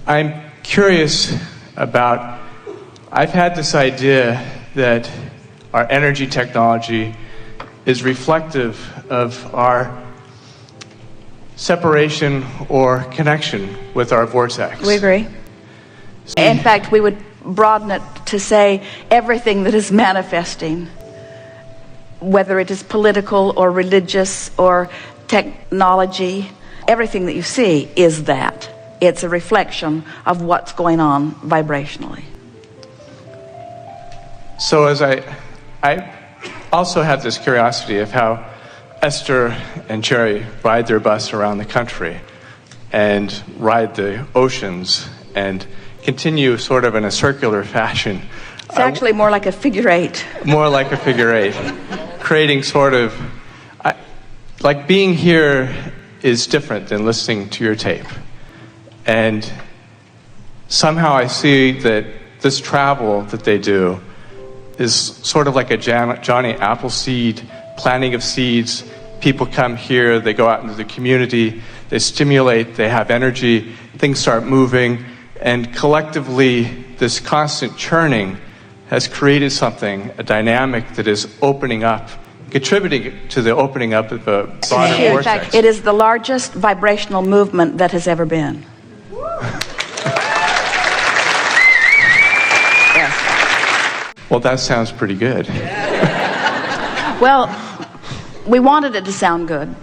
I'm curious about, I've had this idea that our energy technology is reflective of our separation or connection with our vortex. We agree. In fact, we would broaden it to say everything that is manifesting, whether it is political or religious or technology, everything that you see is that. It's a reflection of what's going on vibrationally. So as I also have this curiosity of how Esther and Jerry ride their bus around the country and ride the oceans and continue sort of in a circular fashion. It's actually more like a figure eight. More like a figure eight. Creating sort of, like being here is different than listening to your tape. And somehow I see that this travel that they do is sort of like a Johnny Appleseed planting of seeds. People come here, they go out into the community, they stimulate, they have energy, things start moving, and collectively this constant churning has created something, a dynamic that is opening up, contributing to the opening up of a broader vortex. In fact, it is the largest vibrational movement that has ever been. Yes. Well, that sounds pretty good. Well, we wanted it to sound good.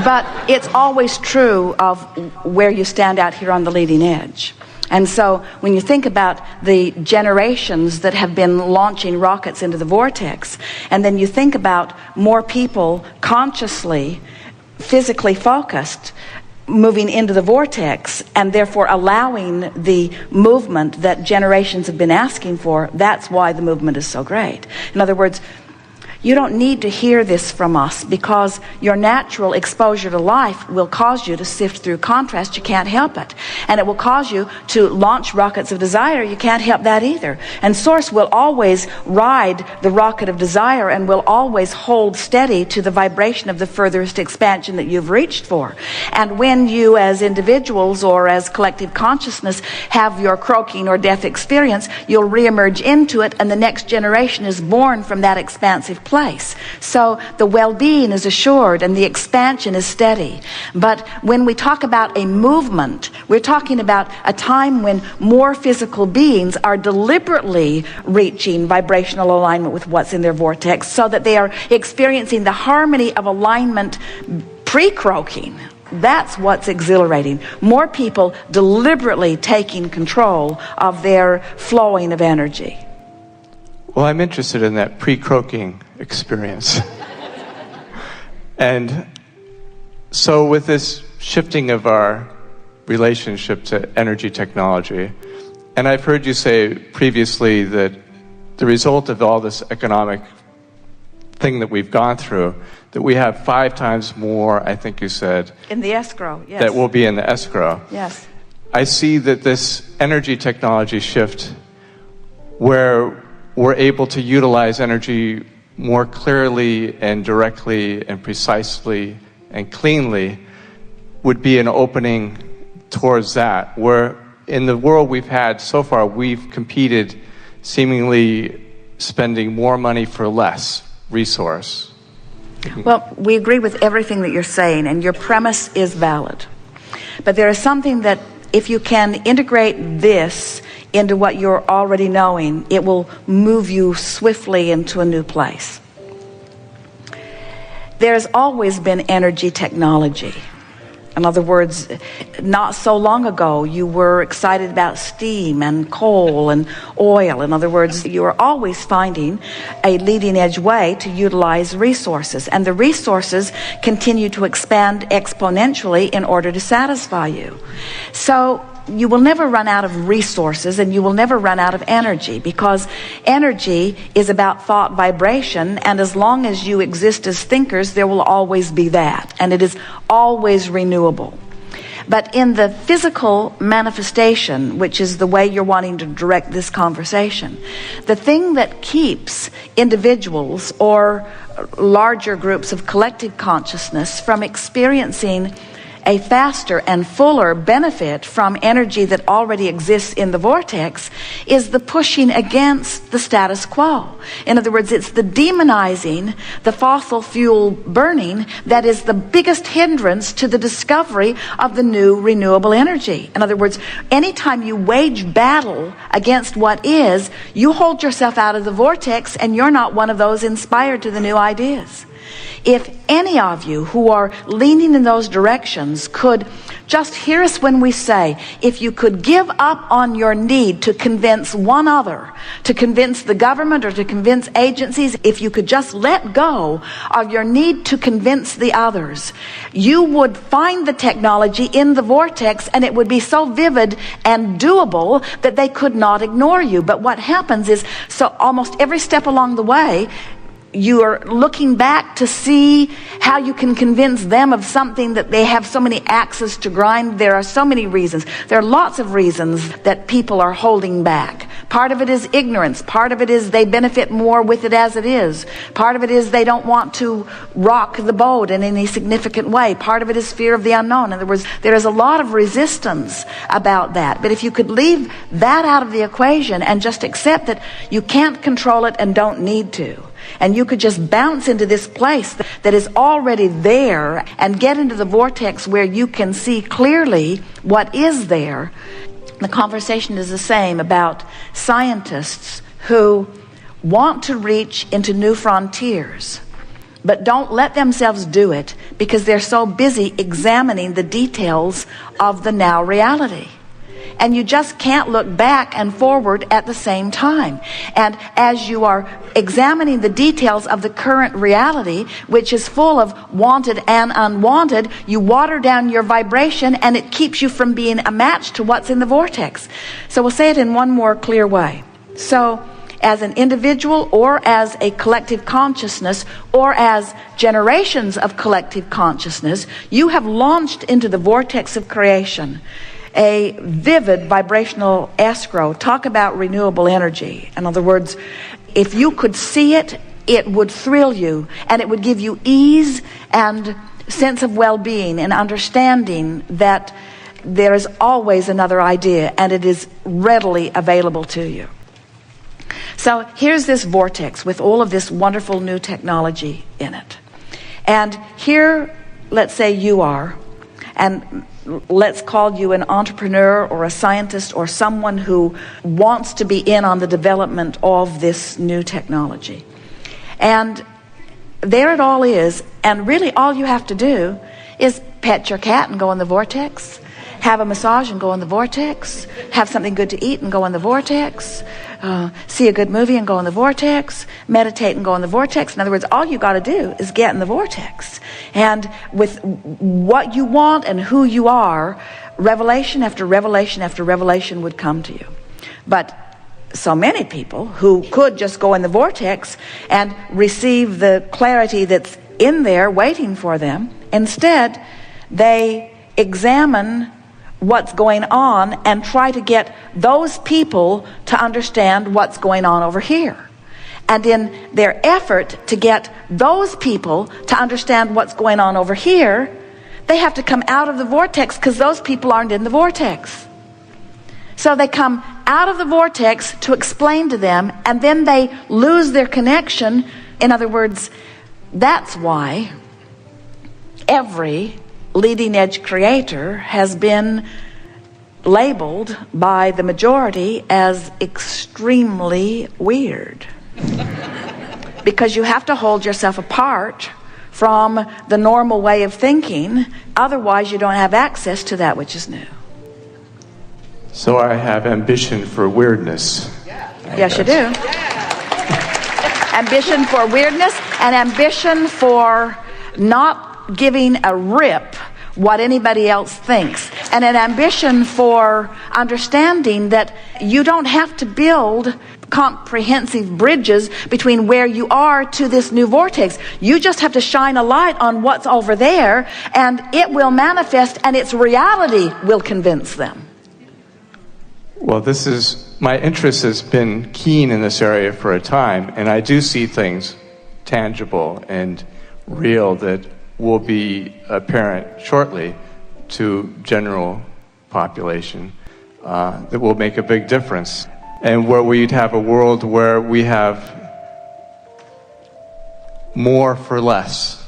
But it's always true of where you stand out here on the leading edge. And so when you think about the generations that have been launching rockets into the vortex, and then you think about more people consciously, physically focused, moving into the vortex, and therefore allowing the movement that generations have been asking for, that's why the movement is so great. In other words, you don't need to hear this from us because your natural exposure to life will cause you to sift through contrast. You can't help it. And it will cause you to launch rockets of desire. You can't help that either. And Source will always ride the rocket of desire and will always hold steady to the vibration of the furthest expansion that you've reached for. And when you as individuals or as collective consciousness have your croaking or death experience, you'll reemerge into it, and the next generation is born from that expansive place. So the well-being is assured and the expansion is steady. But when we talk about a movement, we're talking about a time when more physical beings are deliberately reaching vibrational alignment with what's in their vortex so that they are experiencing the harmony of alignment pre-croaking. That's what's exhilarating. More people deliberately taking control of their flowing of energy. Well, I'm interested in that pre-croaking experience. And so with this shifting of our relationship to energy technology, and I've heard you say previously that the result of all this economic thing that we've gone through, that we have 5 times more, I think you said, in the escrow, yes. That will be in the escrow. Yes. I see that this energy technology shift where we're able to utilize energy more clearly and directly and precisely and cleanly would be an opening towards that, where in the world we've had so far, we've competed seemingly spending more money for less resource. Well, we agree with everything that you're saying, and your premise is valid. But there is something that if you can integrate this into what you're already knowing, it will move you swiftly into a new place. There's always been energy technology. In other words, not so long ago, you were excited about steam and coal and oil. In other words, you are always finding a leading edge way to utilize resources. And the resources continue to expand exponentially in order to satisfy you. So you will never run out of resources, and you will never run out of energy, because energy is about thought vibration, and as long as you exist as thinkers, there will always be that, and it is always renewable. But in the physical manifestation, which is the way you're wanting to direct this conversation, the thing that keeps individuals or larger groups of collective consciousness from experiencing a faster and fuller benefit from energy that already exists in the vortex is the pushing against the status quo. In other words, it's the demonizing, the fossil fuel burning that is the biggest hindrance to the discovery of the new renewable energy. In other words, anytime you wage battle against what is, you hold yourself out of the vortex and you're not one of those inspired to the new ideas. If any of you who are leaning in those directions could just hear us when we say, if you could give up on your need to convince one other, to convince the government or to convince agencies, if you could just let go of your need to convince the others, you would find the technology in the vortex and it would be so vivid and doable that they could not ignore you. But what happens is, so almost every step along the way, you are looking back to see how you can convince them of something that they have so many axes to grind. There are so many reasons. There are lots of reasons that people are holding back. Part of it is ignorance. Part of it is they benefit more with it as it is. Part of it is they don't want to rock the boat in any significant way. Part of it is fear of the unknown. In other words, there is a lot of resistance about that. But if you could leave that out of the equation and just accept that you can't control it and don't need to, and you could just bounce into this place that is already there and get into the vortex where you can see clearly what is there. The conversation is the same about scientists who want to reach into new frontiers, but don't let themselves do it because they're so busy examining the details of the now reality. And you just can't look back and forward at the same time. And as you are examining the details of the current reality, which is full of wanted and unwanted, you water down your vibration and it keeps you from being a match to what's in the vortex. So we'll say it in one more clear way. So as an individual or as a collective consciousness or as generations of collective consciousness, you have launched into the vortex of creation a vivid vibrational escrow. Talk about renewable energy. In other words, if you could see it, it would thrill you and it would give you ease and sense of well-being and understanding that there is always another idea and it is readily available to you. So here's this vortex with all of this wonderful new technology in it. And here, let's say you are, and let's call you an entrepreneur or a scientist or someone who wants to be in on the development of this new technology. And there it all is, and really all you have to do is pet your cat and go in the vortex, have a massage and go in the vortex, have something good to eat and go in the vortex, see a good movie and go in the vortex, meditate and go in the vortex. In other words, all you got to do is get in the vortex. And with what you want and who you are, revelation after revelation after revelation would come to you. But so many people who could just go in the vortex and receive the clarity that's in there waiting for them, instead they examine what's going on and try to get those people to understand what's going on over here. And in their effort to get those people to understand what's going on over here, they have to come out of the vortex because those people aren't in the vortex. So they come out of the vortex to explain to them, and then they lose their connection. In other words, that's why every leading edge creator has been labeled by the majority as extremely weird. Because you have to hold yourself apart from the normal way of thinking, otherwise you don't have access to that which is new. So I have ambition for weirdness. Yes, you do. Ambition for weirdness and ambition for not giving a rip what anybody else thinks, and an ambition for understanding that you don't have to build comprehensive bridges between where you are to this new vortex. You just have to shine a light on what's over there, and it will manifest, and its reality will convince them. Well, my interest has been keen in this area for a time, and I do see things tangible and real that will be apparent shortly. to general population that will make a big difference. And where we'd have a world where we have more for less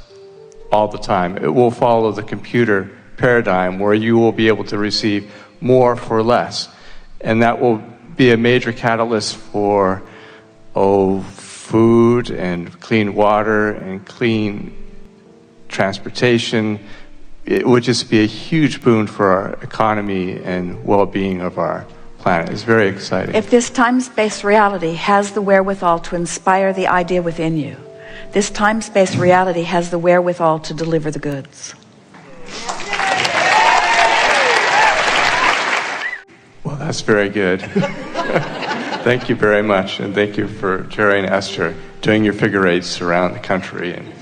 all the time. It will follow the computer paradigm where you will be able to receive more for less. And that will be a major catalyst for food and clean water and clean transportation. It would just be a huge boon for our economy and well-being of our planet. It's very exciting. If this time-space reality has the wherewithal to inspire the idea within you, this time-space reality has the wherewithal to deliver the goods. Well, that's very good. Thank you very much, and thank you for Jerry and Esther doing your figure eights around the country and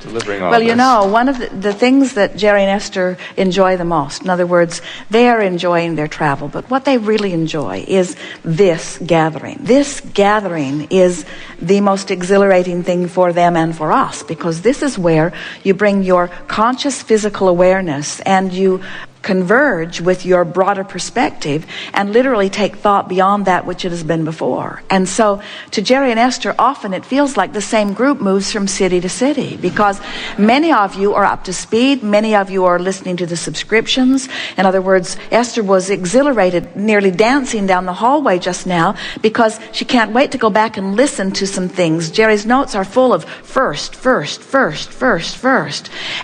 delivering all this. Well, you know, one of the things that Jerry and Esther enjoy the most, in other words, they are enjoying their travel, but what they really enjoy is this gathering. This gathering is the most exhilarating thing for them and for us, because this is where you bring your conscious physical awareness and you converge with your broader perspective and literally take thought beyond that which it has been before. And so to Jerry and Esther, often it feels like the same group moves from city to city, because many of you are up to speed, many of you are listening to the subscriptions. In other words, Esther was exhilarated, nearly dancing down the hallway just now, because she can't wait to go back and listen to some things. Jerry's notes are full of first.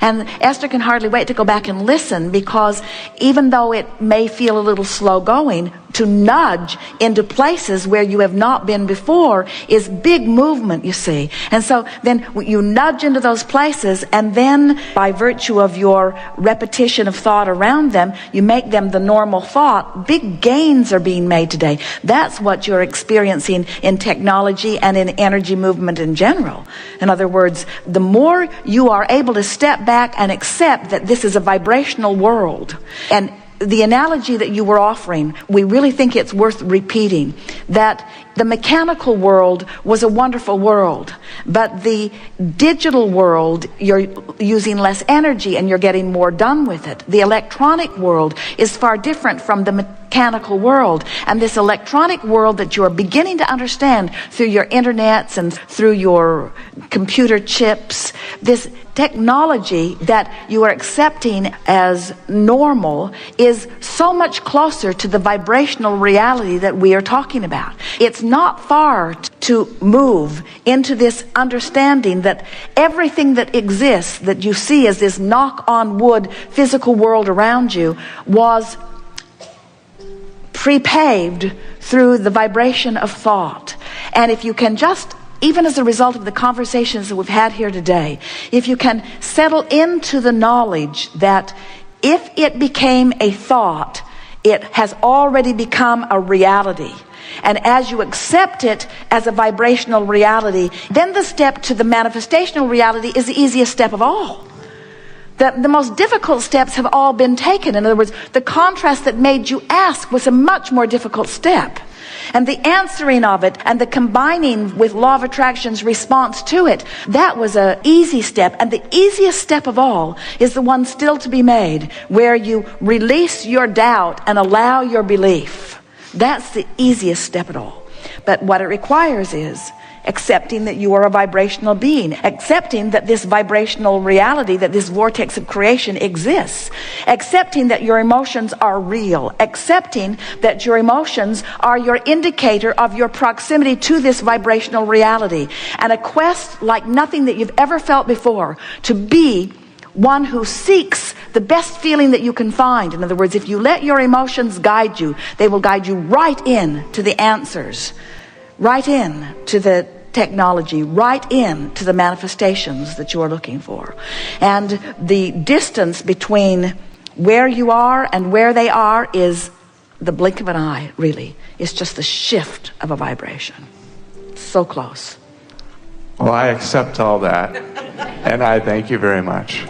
And Esther can hardly wait to go back and listen, because even though it may feel a little slow going, to nudge into places where you have not been before is big movement, you see. And so then you nudge into those places, and then by virtue of your repetition of thought around them, you make them the normal thought. Big gains are being made today. That's what you're experiencing in technology and in energy movement in general. In other words, the more you are able to step back and accept that this is a vibrational world, and the analogy that you were offering, we really think it's worth repeating, that the mechanical world was a wonderful world, but the digital world, you're using less energy and you're getting more done with it. The electronic world is far different from the mechanical world. And this electronic world that you're beginning to understand through your internets and through your computer chips, this technology that you are accepting as normal is so much closer to the vibrational reality that we are talking about. It's not far to move into this understanding that everything that exists, that you see as this knock-on-wood physical world around you, was pre-paved through the vibration of thought. And if you can just, even as a result of the conversations that we've had here today, if you can settle into the knowledge that if it became a thought, it has already become a reality. And as you accept it as a vibrational reality, then the step to the manifestational reality is the easiest step of all. The most difficult steps have all been taken. In other words, the contrast that made you ask was a much more difficult step. And the answering of it and the combining with law of attraction's response to it, that was an easy step. And the easiest step of all is the one still to be made, where you release your doubt and allow your belief. That's the easiest step at all. But what it requires is accepting that you are a vibrational being, accepting that this vibrational reality, that this vortex of creation exists, accepting that your emotions are real, accepting that your emotions are your indicator of your proximity to this vibrational reality, and a quest like nothing that you've ever felt before to be one who seeks the best feeling that you can find. In other words, if you let your emotions guide you, they will guide you right in to the answers, right in to the technology, right in to the manifestations that you are looking for. And the distance between where you are and where they are is the blink of an eye, really. It's just the shift of a vibration. So close. Well, I accept all that, and I thank you very much.